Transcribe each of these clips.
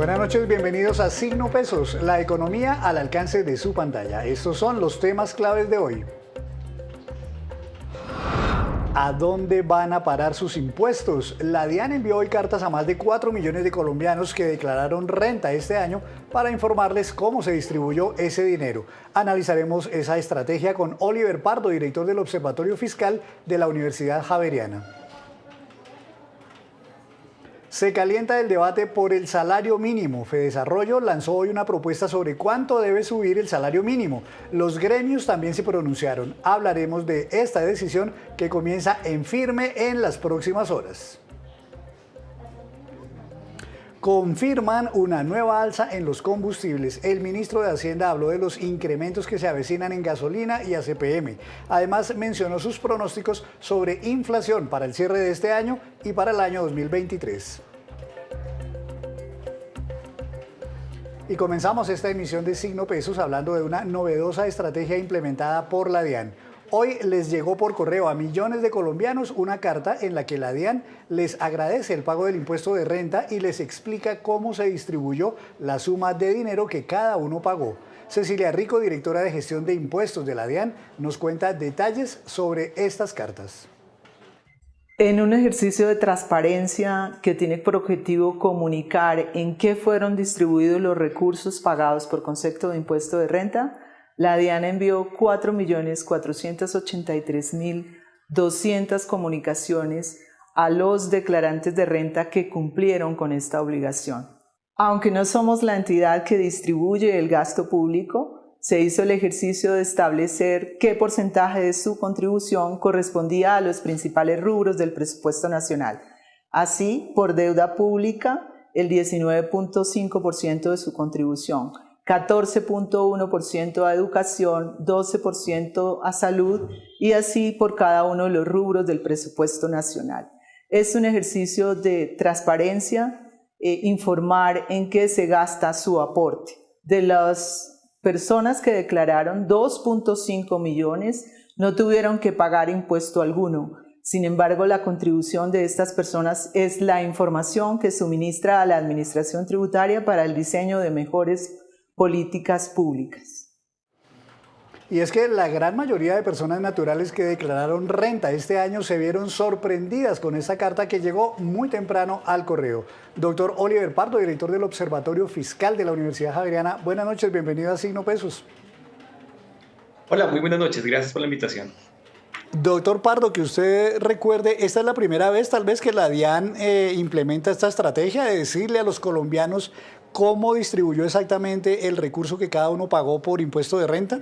Buenas noches, bienvenidos a Signo Pesos, la economía al alcance de su pantalla. Estos son los temas claves de hoy. ¿A dónde van a parar sus impuestos? La DIAN envió hoy cartas a más de 4 millones de colombianos que declararon renta este año para informarles cómo se distribuyó ese dinero. Analizaremos esa estrategia con Oliver Pardo, director del Observatorio Fiscal de la Universidad Javeriana. Se calienta el debate por el salario mínimo. Fedesarrollo lanzó hoy una propuesta sobre cuánto debe subir el salario mínimo. Los gremios también se pronunciaron. Hablaremos de esta decisión que comienza en firme en las próximas horas. Confirman una nueva alza en los combustibles. El ministro de Hacienda habló de los incrementos que se avecinan en gasolina y ACPM. Además, mencionó sus pronósticos sobre inflación para el cierre de este año y para el año 2023. Y comenzamos esta emisión de Signo Pesos hablando de una novedosa estrategia implementada por la DIAN. Hoy les llegó por correo a millones de colombianos una carta en la que la DIAN les agradece el pago del impuesto de renta y les explica cómo se distribuyó la suma de dinero que cada uno pagó. Cecilia Rico, directora de gestión de impuestos de la DIAN, nos cuenta detalles sobre estas cartas. En un ejercicio de transparencia que tiene por objetivo comunicar en qué fueron distribuidos los recursos pagados por concepto de impuesto de renta, la DIAN envió 4.483.200 comunicaciones a los declarantes de renta que cumplieron con esta obligación. Aunque no somos la entidad que distribuye el gasto público, se hizo el ejercicio de establecer qué porcentaje de su contribución correspondía a los principales rubros del presupuesto nacional. Así, por deuda pública, el 19.5% de su contribución, 14.1% a educación, 12% a salud y así por cada uno de los rubros del presupuesto nacional. Es un ejercicio de transparencia, informar en qué se gasta su aporte. De las personas que declararon, 2.5 millones no tuvieron que pagar impuesto alguno. Sin embargo, la contribución de estas personas es la información que suministra a la Administración Tributaria para el diseño de mejores políticas públicas. Y es que la gran mayoría de personas naturales que declararon renta este año se vieron sorprendidas con esta carta que llegó muy temprano al correo. Doctor Oliver Pardo, director del Observatorio Fiscal de la Universidad Javeriana, buenas noches, bienvenido a Signo Pesos. Hola, muy buenas noches, gracias por la invitación. Doctor Pardo, que usted recuerde, esta es la primera vez tal vez que la DIAN implementa esta estrategia de decirle a los colombianos cómo distribuyó exactamente el recurso que cada uno pagó por impuesto de renta.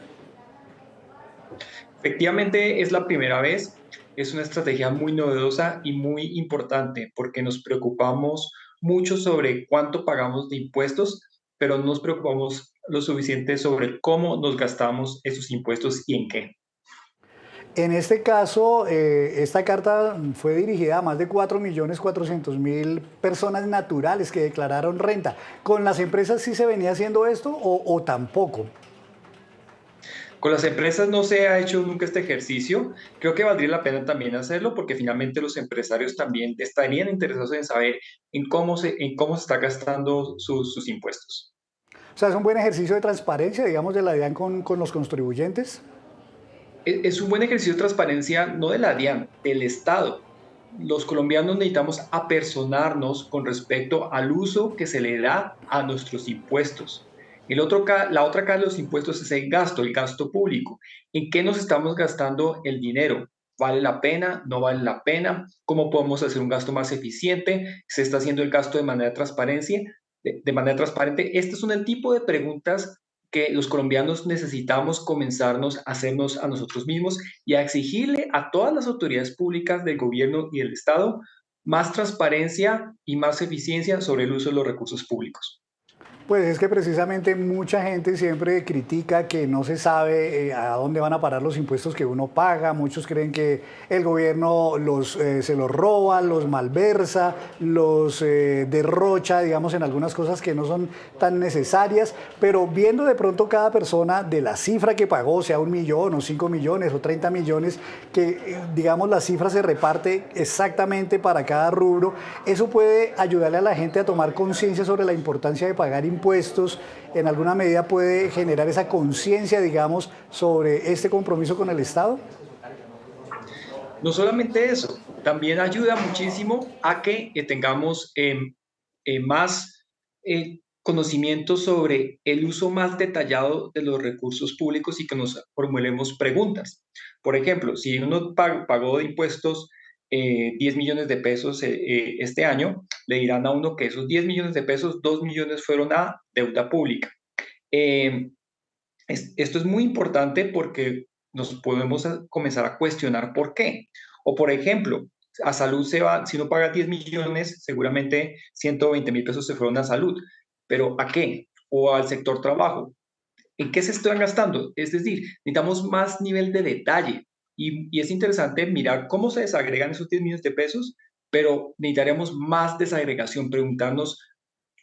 Efectivamente, es la primera vez, es una estrategia muy novedosa y muy importante porque nos preocupamos mucho sobre cuánto pagamos de impuestos, pero no nos preocupamos lo suficiente sobre cómo nos gastamos esos impuestos y en qué. En este caso, esta carta fue dirigida a más de 4.400.000 personas naturales que declararon renta. ¿Con las empresas sí se venía haciendo esto o tampoco? Con las empresas no se ha hecho nunca este ejercicio. Creo que valdría la pena también hacerlo porque finalmente los empresarios también estarían interesados en saber en cómo se está gastando sus impuestos. O sea, es un buen ejercicio de transparencia, digamos, de la DIAN con los contribuyentes. Es un buen ejercicio de transparencia, no de la DIAN, del Estado. Los colombianos necesitamos apersonarnos con respecto al uso que se le da a nuestros impuestos. La otra cara de los impuestos es el gasto público. ¿En qué nos estamos gastando el dinero? ¿Vale la pena? ¿No vale la pena? ¿Cómo podemos hacer un gasto más eficiente? ¿Se está haciendo el gasto de manera de manera transparente? Este son el tipo de preguntas que los colombianos necesitamos comenzarnos a hacernos a nosotros mismos y a exigirle a todas las autoridades públicas del gobierno y del Estado más transparencia y más eficiencia sobre el uso de los recursos públicos. Pues es que precisamente mucha gente siempre critica que no se sabe a dónde van a parar los impuestos que uno paga. Muchos creen que el gobierno se los roba, los malversa, los derrocha, digamos, en algunas cosas que no son tan necesarias. Pero viendo de pronto cada persona de la cifra que pagó, sea 1 millón o 5 millones o 30 millones, que digamos la cifra se reparte exactamente para cada rubro, eso puede ayudarle a la gente a tomar conciencia sobre la importancia de pagar impuestos. En alguna medida puede generar esa conciencia, digamos, sobre este compromiso con el Estado. No solamente eso, también ayuda muchísimo a que tengamos más conocimiento sobre el uso más detallado de los recursos públicos y que nos formulemos preguntas. Por ejemplo, si uno pagó de impuestos 10 millones de pesos este año, le dirán a uno que esos 10 millones de pesos, 2 millones fueron a deuda pública. Eh, Esto es muy importante porque nos podemos comenzar a cuestionar por qué. O por ejemplo, a salud se va, si uno paga 10 millones, seguramente 120.000 pesos se fueron a salud. ¿Pero a qué? O al sector trabajo. ¿En qué se están gastando? Es decir, necesitamos más nivel de detalle. Y es interesante mirar cómo se desagregan esos 10 millones de pesos, pero necesitaríamos más desagregación, preguntarnos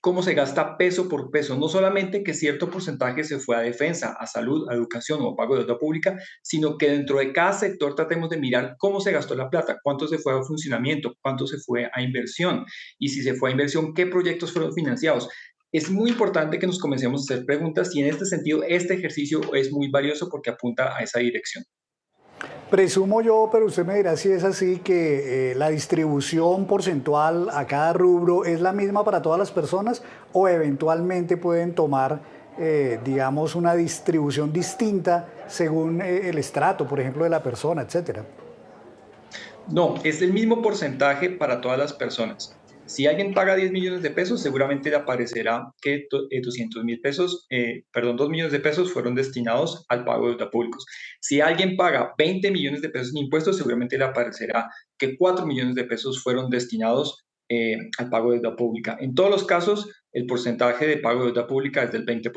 cómo se gasta peso por peso, no solamente que cierto porcentaje se fue a defensa, a salud, a educación o pago de deuda pública, sino que dentro de cada sector tratemos de mirar cómo se gastó la plata, cuánto se fue a funcionamiento, cuánto se fue a inversión, y si se fue a inversión, qué proyectos fueron financiados. Es muy importante que nos comencemos a hacer preguntas y en este sentido este ejercicio es muy valioso porque apunta a esa dirección. Presumo yo, pero usted me dirá si es así, que la distribución porcentual a cada rubro es la misma para todas las personas o eventualmente pueden tomar, digamos, una distribución distinta según el estrato, por ejemplo, de la persona, etcétera. No, es el mismo porcentaje para todas las personas. Si alguien paga 10 millones de pesos, seguramente le aparecerá que 200.000 pesos, perdón, 2 millones de pesos fueron destinados al pago de deuda públicos. Si alguien paga 20 millones de pesos en impuestos, seguramente le aparecerá que 4 millones de pesos fueron destinados al pago de deuda pública. En todos los casos, el porcentaje de pago de deuda pública es del 20%.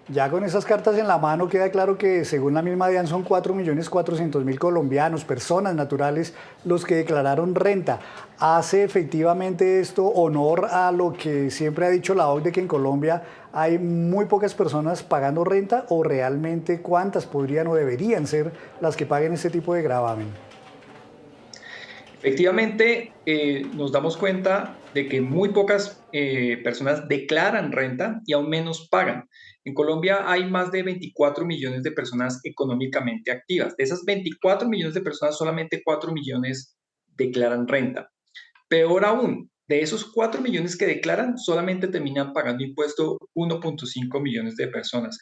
Ya con esas cartas en la mano queda claro que según la misma DIAN son 4.400.000 colombianos, personas naturales, los que declararon renta. ¿Hace efectivamente esto honor a lo que siempre ha dicho la OCDE, que en Colombia hay muy pocas personas pagando renta, o realmente cuántas podrían o deberían ser las que paguen este tipo de gravamen? Efectivamente, nos damos cuenta de que muy pocas personas declaran renta y aún menos pagan. En Colombia hay más de 24 millones de personas económicamente activas. De esas 24 millones de personas, solamente 4 millones declaran renta. Peor aún, de esos 4 millones que declaran, solamente terminan pagando impuesto 1.5 millones de personas.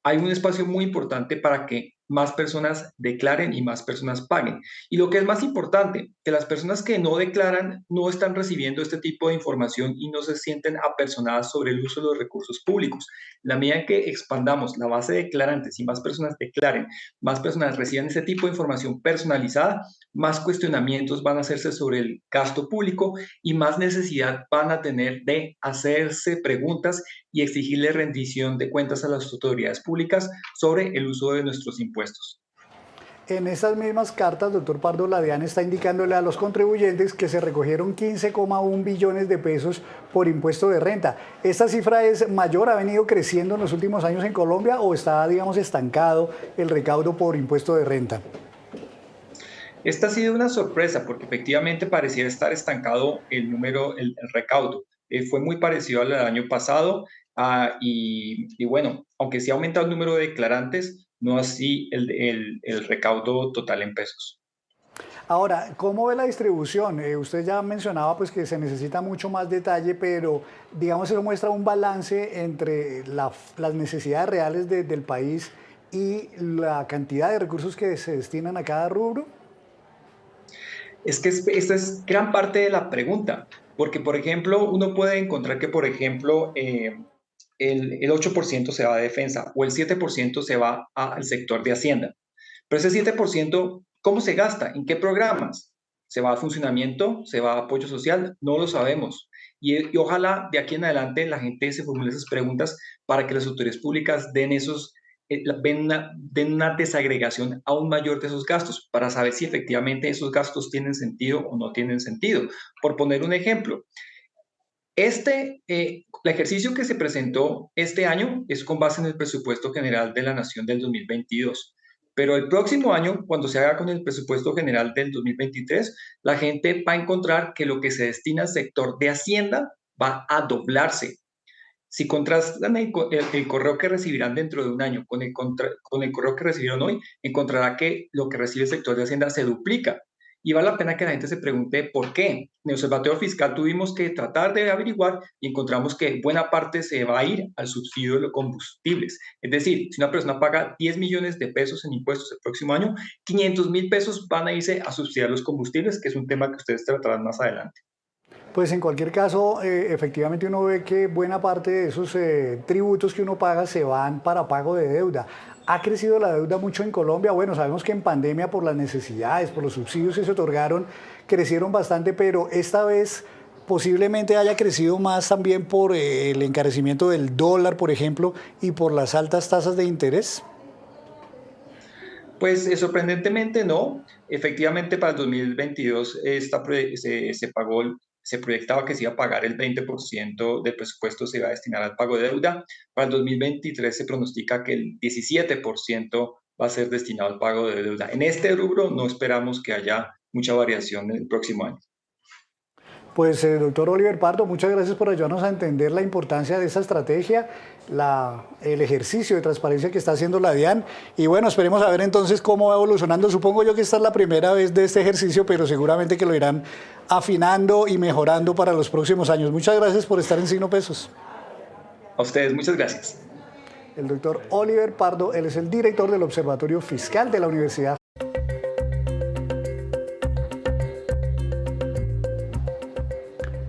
Hay un espacio muy importante para que más personas declaren y más personas paguen. Y lo que es más importante, que las personas que no declaran no están recibiendo este tipo de información y no se sienten apersonadas sobre el uso de los recursos públicos. La medida en que expandamos la base de declarantes y más personas declaren, más personas reciban este tipo de información personalizada, más cuestionamientos van a hacerse sobre el gasto público y más necesidad van a tener de hacerse preguntas y exigirle rendición de cuentas a las autoridades públicas sobre el uso de nuestros impuestos. En estas mismas cartas, doctor Pardo, la DIAN está indicándole a los contribuyentes que se recogieron 15,1 billones de pesos por impuesto de renta. ¿Esta cifra es mayor, ha venido creciendo en los últimos años en Colombia, o está, digamos, estancado el recaudo por impuesto de renta? Esta ha sido una sorpresa porque efectivamente pareciera estar estancado el número, el recaudo. Fue muy parecido al del año pasado y bueno, aunque sí ha aumentado el número de declarantes, no así el recaudo total en pesos. Ahora, ¿cómo ve la distribución? Usted ya mencionaba pues, que se necesita mucho más detalle, pero digamos eso muestra un balance entre las necesidades reales del país y la cantidad de recursos que se destinan a cada rubro. Es que esta es gran parte de la pregunta, porque, por ejemplo, uno puede encontrar que, por ejemplo, el 8% se va a defensa o el 7% se va al sector de Hacienda. Pero ese 7%, ¿cómo se gasta? ¿En qué programas? ¿Se va a funcionamiento? ¿Se va a apoyo social? No lo sabemos. y ojalá de aquí en adelante la gente se formule esas preguntas para que las autoridades públicas den una desagregación aún mayor de esos gastos para saber si efectivamente esos gastos tienen sentido o no tienen sentido. Por poner un ejemplo, el ejercicio que se presentó este año es con base en el presupuesto general de la Nación del 2022. Pero el próximo año, cuando se haga con el presupuesto general del 2023, la gente va a encontrar que lo que se destina al sector de Hacienda va a doblarse. Si contrastan el correo que recibirán dentro de un año con el correo que recibieron hoy, encontrará que lo que recibe el sector de Hacienda se duplica. Y vale la pena que la gente se pregunte por qué. En el Observatorio Fiscal tuvimos que tratar de averiguar y encontramos que buena parte se va a ir al subsidio de los combustibles. Es decir, si una persona paga 10 millones de pesos en impuestos el próximo año, 500.000 pesos van a irse a subsidiar los combustibles, que es un tema que ustedes tratarán más adelante. Pues en cualquier caso, efectivamente uno ve que buena parte de esos tributos que uno paga se van para pago de deuda. ¿Ha crecido la deuda mucho en Colombia? Bueno, sabemos que en pandemia por las necesidades, por los subsidios que se otorgaron, crecieron bastante, pero esta vez posiblemente haya crecido más también por el encarecimiento del dólar, por ejemplo, y por las altas tasas de interés. Pues sorprendentemente no. Efectivamente, para el 2022 se proyectaba que se iba a pagar el 20% del presupuesto se iba a destinar al pago de deuda. Para el 2023 se pronostica que el 17% va a ser destinado al pago de deuda. En este rubro no esperamos que haya mucha variación en el próximo año. Pues, doctor Oliver Pardo, muchas gracias por ayudarnos a entender la importancia de esta estrategia, el ejercicio de transparencia que está haciendo la DIAN. Y bueno, esperemos a ver entonces cómo va evolucionando. Supongo yo que esta es la primera vez de este ejercicio, pero seguramente que lo irán afinando y mejorando para los próximos años. Muchas gracias por estar en Signo Pesos. A ustedes, muchas gracias. El doctor Oliver Pardo, él es el director del Observatorio Fiscal de la Universidad.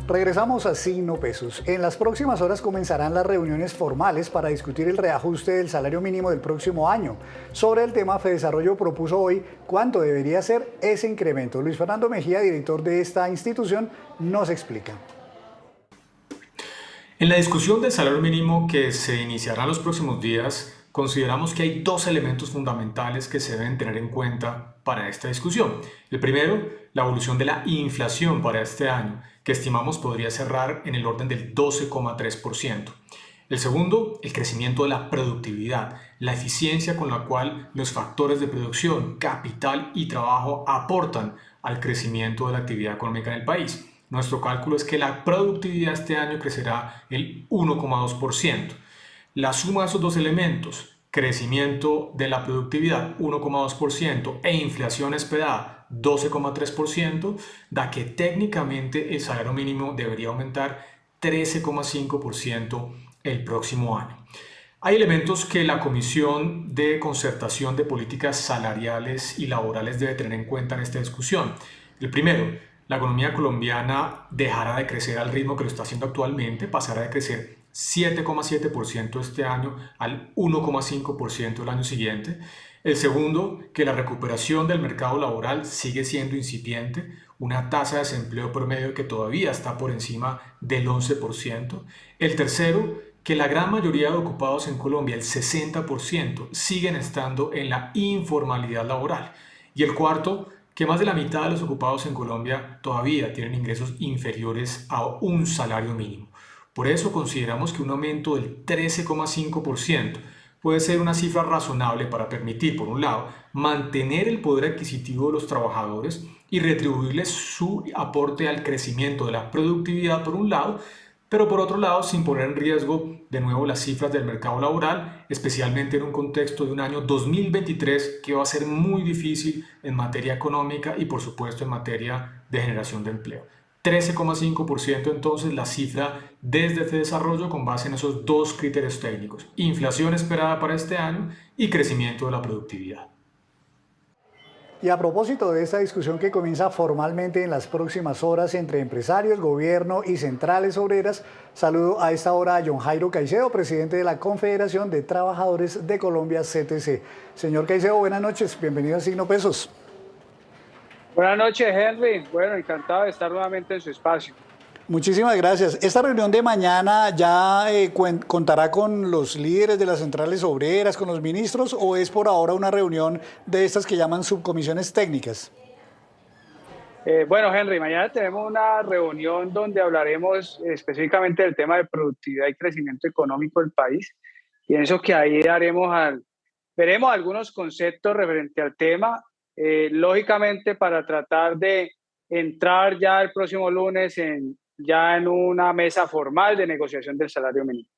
Regresamos a Signo Pesos. En las próximas horas comenzarán las reuniones formales para discutir el reajuste del salario mínimo del próximo año. Sobre el tema, Fedesarrollo propuso hoy cuánto debería ser ese incremento. Luis Fernando Mejía, director de esta institución, nos explica. En la discusión del salario mínimo que se iniciará en los próximos días, consideramos que hay dos elementos fundamentales que se deben tener en cuenta para esta discusión. El primero, la evolución de la inflación para este año, que estimamos podría cerrar en el orden del 12,3%. El segundo, el crecimiento de la productividad, la eficiencia con la cual los factores de producción, capital y trabajo aportan al crecimiento de la actividad económica en el país. Nuestro cálculo es que la productividad este año crecerá el 1,2%. La suma de esos dos elementos, crecimiento de la productividad 1,2% e inflación esperada 12,3%, da que técnicamente el salario mínimo debería aumentar 13,5% el próximo año. Hay elementos que la Comisión de Concertación de Políticas Salariales y Laborales debe tener en cuenta en esta discusión. El primero, la economía colombiana dejará de crecer al ritmo que lo está haciendo actualmente, pasará de crecer 7,7% este año al 1,5% el año siguiente. El segundo, que la recuperación del mercado laboral sigue siendo incipiente, una tasa de desempleo promedio que todavía está por encima del 11%. El tercero, que la gran mayoría de ocupados en Colombia, el 60%, siguen estando en la informalidad laboral. Y el cuarto, que más de la mitad de los ocupados en Colombia todavía tienen ingresos inferiores a un salario mínimo. Por eso consideramos que un aumento del 13,5% puede ser una cifra razonable para permitir, por un lado, mantener el poder adquisitivo de los trabajadores y retribuirles su aporte al crecimiento de la productividad, por un lado, pero por otro lado, sin poner en riesgo de nuevo las cifras del mercado laboral, especialmente en un contexto de un año 2023 que va a ser muy difícil en materia económica y, por supuesto, en materia de generación de empleo. 13,5% entonces la cifra desde Fedesarrollo con base en esos dos criterios técnicos, inflación esperada para este año y crecimiento de la productividad. Y a propósito de esta discusión que comienza formalmente en las próximas horas entre empresarios, gobierno y centrales obreras, saludo a esta hora a John Jairo Caicedo, presidente de la Confederación de Trabajadores de Colombia, CTC. Señor Caicedo, buenas noches, bienvenido a Signo Pesos. Buenas noches, Henry. Bueno, encantado de estar nuevamente en su espacio. Muchísimas gracias. ¿Esta reunión de mañana ya contará con los líderes de las centrales obreras, con los ministros, o es por ahora una reunión de estas que llaman subcomisiones técnicas? Bueno, Henry, mañana tenemos una reunión donde hablaremos específicamente del tema de productividad y crecimiento económico del país. Pienso que ahí veremos algunos conceptos referente al tema, lógicamente para tratar de entrar ya el próximo lunes ya en una mesa formal de negociación del salario mínimo.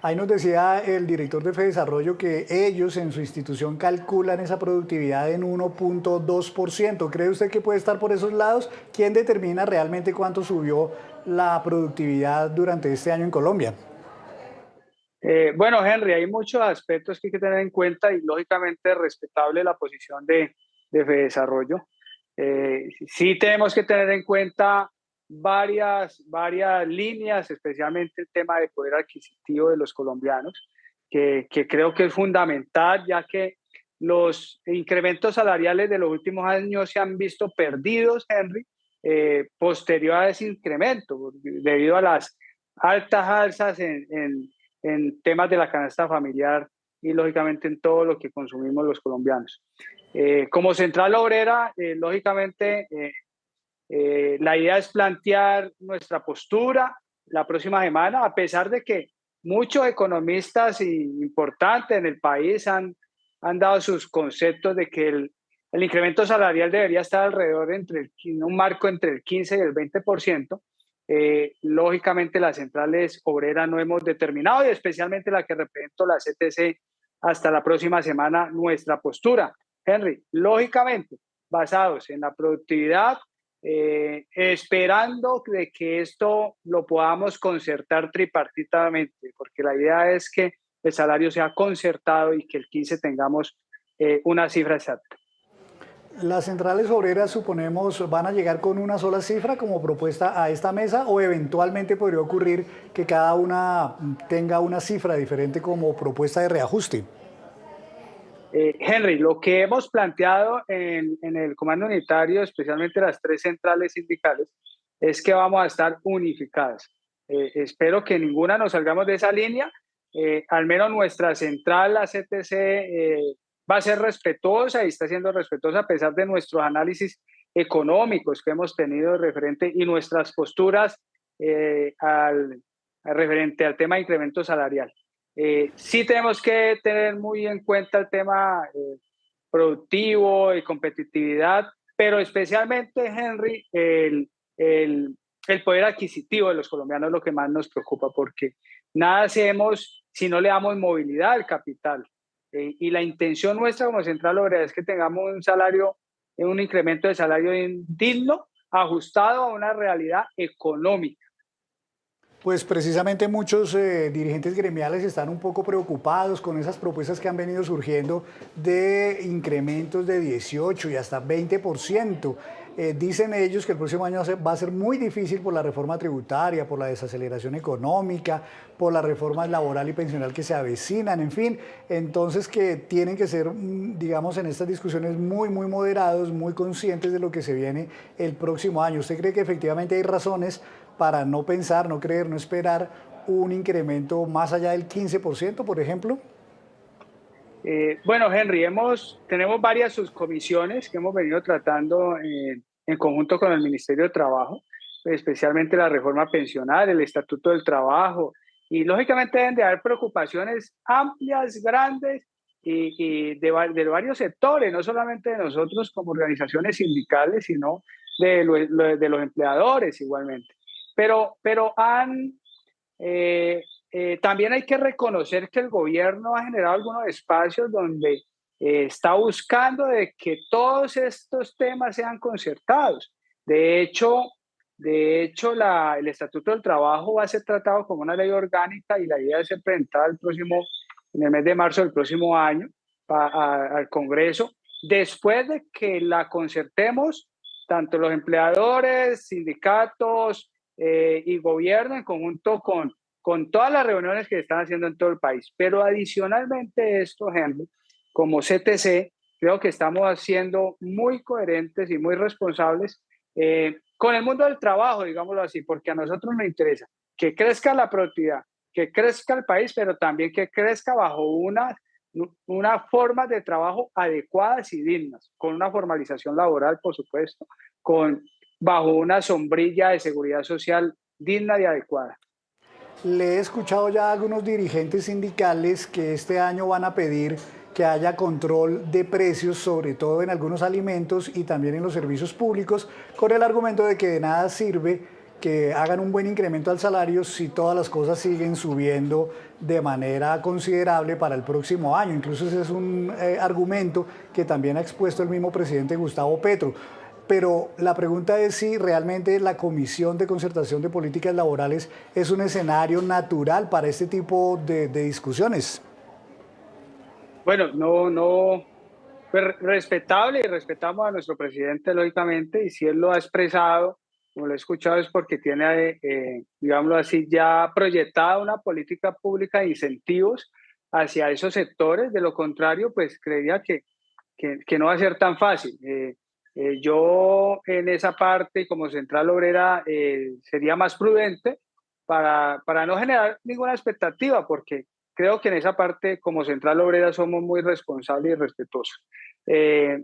Ahí nos decía el director de FEDesarrollo que ellos en su institución calculan esa productividad en 1.2%. ¿Cree usted que puede estar por esos lados? ¿Quién determina realmente cuánto subió la productividad durante este año en Colombia? Bueno, Henry, hay muchos aspectos que hay que tener en cuenta y lógicamente es respetable la posición de FEDesarrollo. Sí tenemos que tener en cuenta varias líneas, especialmente el tema de poder adquisitivo de los colombianos, que creo que es fundamental, ya que los incrementos salariales de los últimos años se han visto perdidos, Henry, posterior a ese incremento, debido a las altas alzas en temas de la canasta familiar y lógicamente en todo lo que consumimos los colombianos. Como central obrera, lógicamente, la idea es plantear nuestra postura la próxima semana, a pesar de que muchos economistas importantes en el país han dado sus conceptos de que el incremento salarial debería estar alrededor en un marco entre el 15 y el 20%. Lógicamente las centrales obreras no hemos determinado, y especialmente la que represento, la CTC, hasta la próxima semana nuestra postura. Henry, lógicamente basados en la productividad, esperando de que esto lo podamos concertar tripartitamente, porque la idea es que el salario sea concertado y que el 15 tengamos una cifra exacta. ¿Las centrales obreras, suponemos, van a llegar con una sola cifra como propuesta a esta mesa, o eventualmente podría ocurrir que cada una tenga una cifra diferente como propuesta de reajuste? Henry, lo que hemos planteado en el Comando Unitario, especialmente las tres centrales sindicales, es que vamos a estar unificadas. Espero que ninguna nos salgamos de esa línea. Al menos nuestra central, la CTC, va a ser respetuosa y está siendo respetuosa a pesar de nuestros análisis económicos que hemos tenido referente y nuestras posturas referente al tema de incremento salarial. Sí tenemos que tener muy en cuenta el tema productivo y competitividad, pero especialmente, Henry, el poder adquisitivo de los colombianos es lo que más nos preocupa, porque nada hacemos si no le damos movilidad al capital. Y la intención nuestra como Central Obrera es que tengamos un incremento de salario digno, ajustado a una realidad económica. Pues precisamente muchos dirigentes gremiales están un poco preocupados con esas propuestas que han venido surgiendo de incrementos de 18 y hasta 20%. Dicen ellos que el próximo año va a ser muy difícil por la reforma tributaria, por la desaceleración económica, por la reforma laboral y pensional que se avecinan, en fin. Entonces que tienen que ser, digamos, en estas discusiones muy moderados, muy conscientes de lo que se viene el próximo año. ¿Usted cree que efectivamente hay razones para no pensar, no creer, no esperar un incremento más allá del 15%, por ejemplo? Bueno, Henry, tenemos varias subcomisiones que hemos venido tratando en conjunto con el Ministerio de Trabajo, especialmente la reforma pensional, el Estatuto del Trabajo, y lógicamente deben de haber preocupaciones amplias, grandes y de varios sectores, no solamente de nosotros como organizaciones sindicales, sino de los empleadores igualmente. Pero también hay que reconocer que el gobierno ha generado algunos espacios donde está buscando de que todos estos temas sean concertados. De hecho, el Estatuto del Trabajo va a ser tratado como una ley orgánica y la idea es ser presentada en el mes de marzo del próximo año al Congreso, después de que la concertemos tanto los empleadores, sindicatos y gobierno en conjunto con todas las reuniones que se están haciendo en todo el país. Pero adicionalmente esto, Henry, como CTC, creo que estamos siendo muy coherentes y muy responsables con el mundo del trabajo, digámoslo así, porque a nosotros nos interesa que crezca la productividad, que crezca el país, pero también que crezca bajo una forma de trabajo adecuadas y dignas, con una formalización laboral, por supuesto, bajo una sombrilla de seguridad social digna y adecuada. Le he escuchado ya a algunos dirigentes sindicales que este año van a pedir que haya control de precios, sobre todo en algunos alimentos y también en los servicios públicos, con el argumento de que de nada sirve que hagan un buen incremento al salario si todas las cosas siguen subiendo de manera considerable para el próximo año. Incluso ese es un argumento que también ha expuesto el mismo presidente Gustavo Petro. Pero la pregunta es si realmente la Comisión de Concertación de Políticas Laborales es un escenario natural para este tipo de discusiones. Bueno, no, pues respetable, y respetamos a nuestro presidente, lógicamente, y si él lo ha expresado, como lo he escuchado, es porque tiene, digámoslo así, ya proyectada una política pública de incentivos hacia esos sectores. De lo contrario, pues creería que no va a ser tan fácil. Yo en esa parte, como Central Obrera, sería más prudente para no generar ninguna expectativa, porque creo que en esa parte, como Central Obrera, somos muy responsables y respetuosos.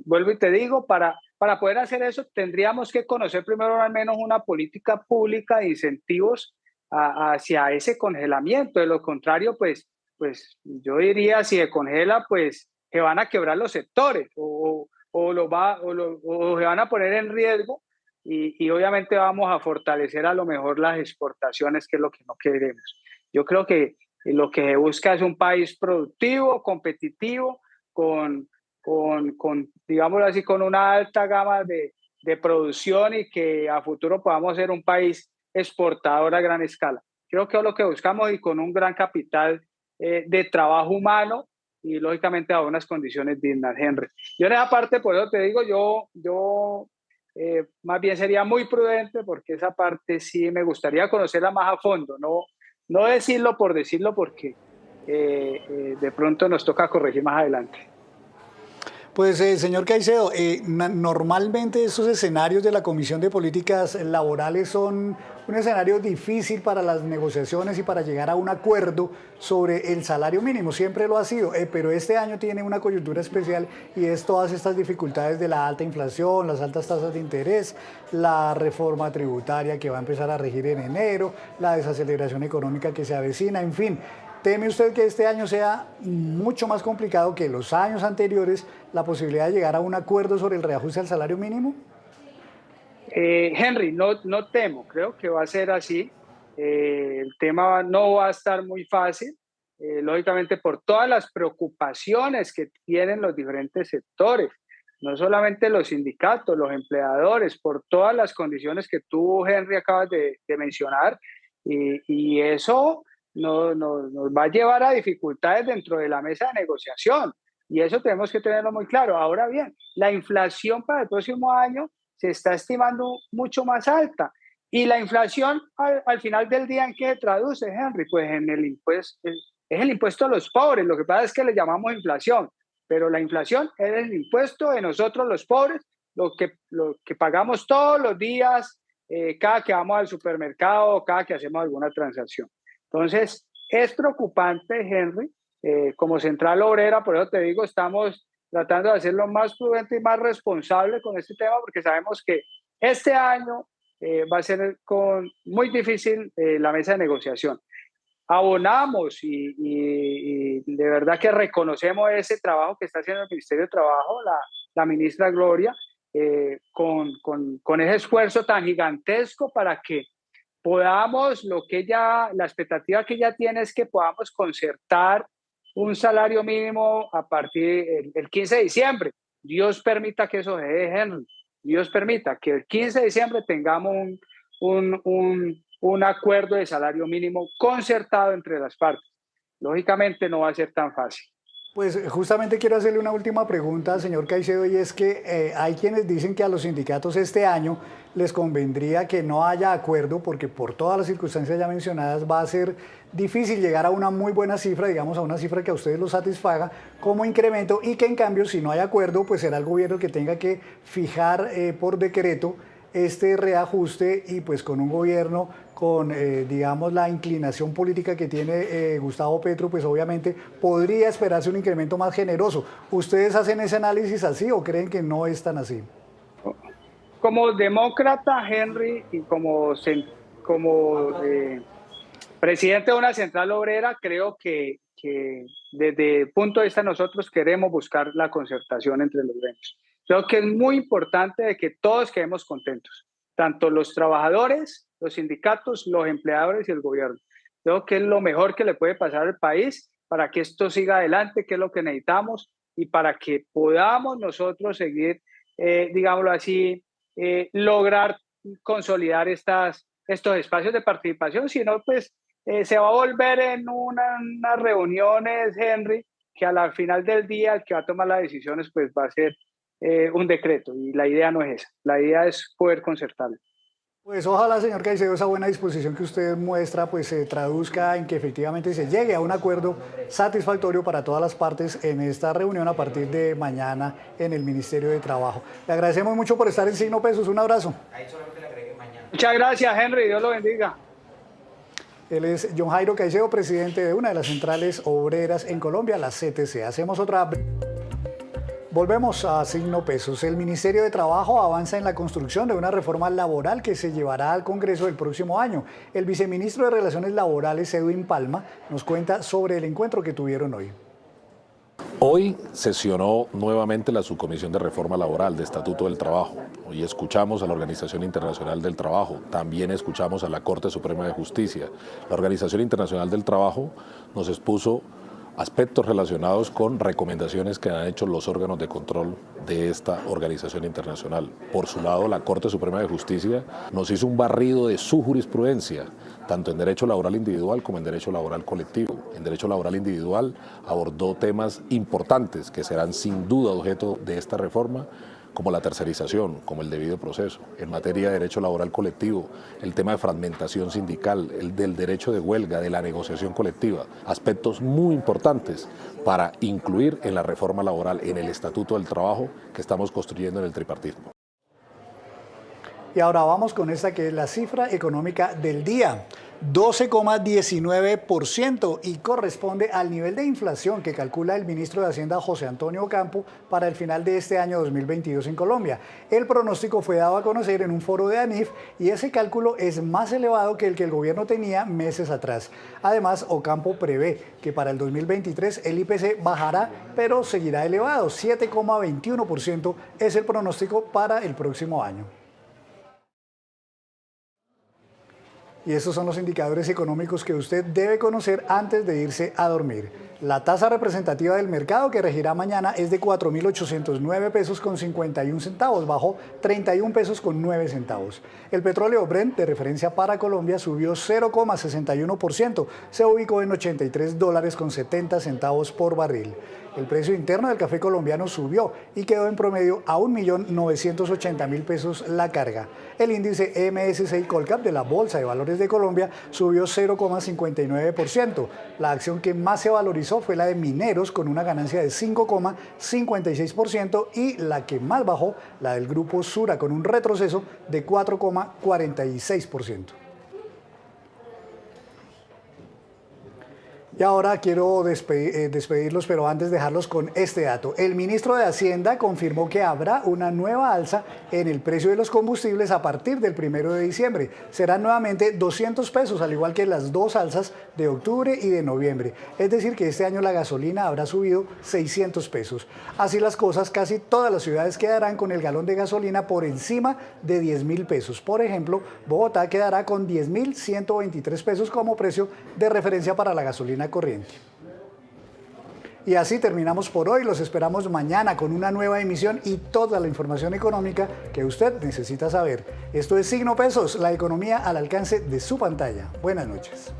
Vuelvo y te digo, para poder hacer eso, tendríamos que conocer primero al menos una política pública de incentivos hacia ese congelamiento. De lo contrario, pues yo diría, si se congela, pues se van a quebrar los sectores o se van a poner en riesgo y obviamente vamos a fortalecer a lo mejor las exportaciones, que es lo que no queremos. Yo creo que lo que se busca es un país productivo, competitivo, digámoslo así, con una alta gama de producción y que a futuro podamos ser un país exportador a gran escala. Creo que es lo que buscamos y con un gran capital de trabajo humano y lógicamente a unas condiciones dignas, Henry. Yo en esa parte, por eso te digo, yo más bien sería muy prudente porque esa parte sí me gustaría conocerla más a fondo, no decirlo por decirlo porque de pronto nos toca corregir más adelante. Pues, señor Caicedo, normalmente estos escenarios de la Comisión de Políticas Laborales son un escenario difícil para las negociaciones y para llegar a un acuerdo sobre el salario mínimo. Siempre lo ha sido, pero este año tiene una coyuntura especial y es todas estas dificultades de la alta inflación, las altas tasas de interés, la reforma tributaria que va a empezar a regir en enero, la desaceleración económica que se avecina, en fin. ¿Teme usted que este año sea mucho más complicado que los años anteriores la posibilidad de llegar a un acuerdo sobre el reajuste al salario mínimo? Henry, no temo, creo que va a ser así. El tema no va a estar muy fácil, lógicamente por todas las preocupaciones que tienen los diferentes sectores, no solamente los sindicatos, los empleadores, por todas las condiciones que tú, Henry, acabas de mencionar, y eso nos va a llevar a dificultades dentro de la mesa de negociación. Y eso tenemos que tenerlo muy claro. Ahora bien, la inflación para el próximo año se está estimando mucho más alta. Y la inflación, al final del día, ¿en qué se traduce, Henry? Pues en el impuesto, es el impuesto a los pobres. Lo que pasa es que le llamamos inflación, pero la inflación es el impuesto de nosotros los pobres, lo que pagamos todos los días, cada que vamos al supermercado o cada que hacemos alguna transacción. Entonces, es preocupante, Henry, como Central Obrera, por eso te digo, estamos tratando de hacerlo más prudente y más responsable con este tema, porque sabemos que este año va a ser muy difícil la mesa de negociación. Abonamos y de verdad que reconocemos ese trabajo que está haciendo el Ministerio de Trabajo, la ministra Gloria, con ese esfuerzo tan gigantesco para que podamos, la expectativa que ella tiene es que podamos concertar un salario mínimo a partir del 15 de diciembre. Dios permita que eso se dé, Henry. Dios permita que el 15 de diciembre tengamos un acuerdo de salario mínimo concertado entre las partes. Lógicamente no va a ser tan fácil. Pues justamente quiero hacerle una última pregunta, señor Caicedo, y es que hay quienes dicen que a los sindicatos este año les convendría que no haya acuerdo porque por todas las circunstancias ya mencionadas va a ser difícil llegar a una muy buena cifra, digamos a una cifra que a ustedes los satisfaga como incremento y que en cambio si no hay acuerdo pues será el gobierno que tenga que fijar por decreto este reajuste y pues con un gobierno con, digamos, la inclinación política que tiene Gustavo Petro, pues obviamente podría esperarse un incremento más generoso. ¿Ustedes hacen ese análisis así o creen que no es tan así? Como demócrata, Henry, y como presidente de una central obrera, creo que desde el punto de vista de nosotros queremos buscar la concertación entre los gremios. Creo que es muy importante de que todos quedemos contentos, tanto los trabajadores, los sindicatos, los empleadores y el gobierno. Creo que es lo mejor que le puede pasar al país para que esto siga adelante, que es lo que necesitamos, y para que podamos nosotros seguir, digámoslo así, lograr consolidar estos espacios de participación. Si no, pues se va a volver en unas reuniones, Henry, que al final del día el que va a tomar las decisiones pues va a ser un decreto, y la idea no es esa, la idea es poder concertarlo. Pues ojalá, señor Caicedo, esa buena disposición que usted muestra pues se traduzca en que efectivamente se llegue a un acuerdo satisfactorio para todas las partes en esta reunión a partir de mañana en el Ministerio de Trabajo. Le agradecemos mucho por estar en Signo Pesos, un abrazo. Muchas gracias, Henry, Dios lo bendiga. Él es John Jairo Caicedo, presidente de una de las centrales obreras en Colombia, la CTC. Hacemos otra... Volvemos a Signo Pesos. El Ministerio de Trabajo avanza en la construcción de una reforma laboral que se llevará al Congreso el próximo año. El viceministro de Relaciones Laborales, Edwin Palma, nos cuenta sobre el encuentro que tuvieron hoy. Hoy sesionó nuevamente la Subcomisión de Reforma Laboral de Estatuto del Trabajo. Hoy escuchamos a la Organización Internacional del Trabajo, también escuchamos a la Corte Suprema de Justicia. La Organización Internacional del Trabajo nos expuso aspectos relacionados con recomendaciones que han hecho los órganos de control de esta organización internacional. Por su lado, la Corte Suprema de Justicia nos hizo un barrido de su jurisprudencia, tanto en derecho laboral individual como en derecho laboral colectivo. En derecho laboral individual abordó temas importantes que serán sin duda objeto de esta reforma, como la tercerización, como el debido proceso. En materia de derecho laboral colectivo, el tema de fragmentación sindical, el del derecho de huelga, de la negociación colectiva, aspectos muy importantes para incluir en la reforma laboral, en el Estatuto del Trabajo que estamos construyendo en el tripartismo. Y ahora vamos con esta que es la cifra económica del día. 12,19% y corresponde al nivel de inflación que calcula el ministro de Hacienda José Antonio Ocampo para el final de este año 2022 en Colombia. El pronóstico fue dado a conocer en un foro de ANIF y ese cálculo es más elevado que el que el gobierno tenía meses atrás. Además, Ocampo prevé que para el 2023 el IPC bajará, pero seguirá elevado. 7,21% es el pronóstico para el próximo año. Y estos son los indicadores económicos que usted debe conocer antes de irse a dormir. La tasa representativa del mercado que regirá mañana es de 4.809 pesos con 51 centavos, bajó 31 pesos con 9 centavos. El petróleo Brent de referencia para Colombia subió 0,61%, se ubicó en $83 con 70 centavos por barril. El precio interno del café colombiano subió y quedó en promedio a 1.980.000 pesos la carga. El índice MSCI Colcap de la Bolsa de Valores de Colombia subió 0,59%. La acción que más se valorizó fue la de Mineros con una ganancia de 5,56% y la que más bajó, la del Grupo Sura con un retroceso de 4,46%. Y ahora quiero despedirlos, pero antes dejarlos con este dato. El ministro de Hacienda confirmó que habrá una nueva alza en el precio de los combustibles a partir del 1 de diciembre. Serán nuevamente 200 pesos, al igual que las dos alzas de octubre y de noviembre. Es decir, que este año la gasolina habrá subido 600 pesos. Así las cosas, casi todas las ciudades quedarán con el galón de gasolina por encima de 10.000 pesos. Por ejemplo, Bogotá quedará con 10.123 pesos como precio de referencia para la gasolina corriente. Y así terminamos por hoy. Los esperamos mañana con una nueva emisión y toda la información económica que usted necesita saber. Esto es Signo Pesos, la economía al alcance de su pantalla. Buenas noches.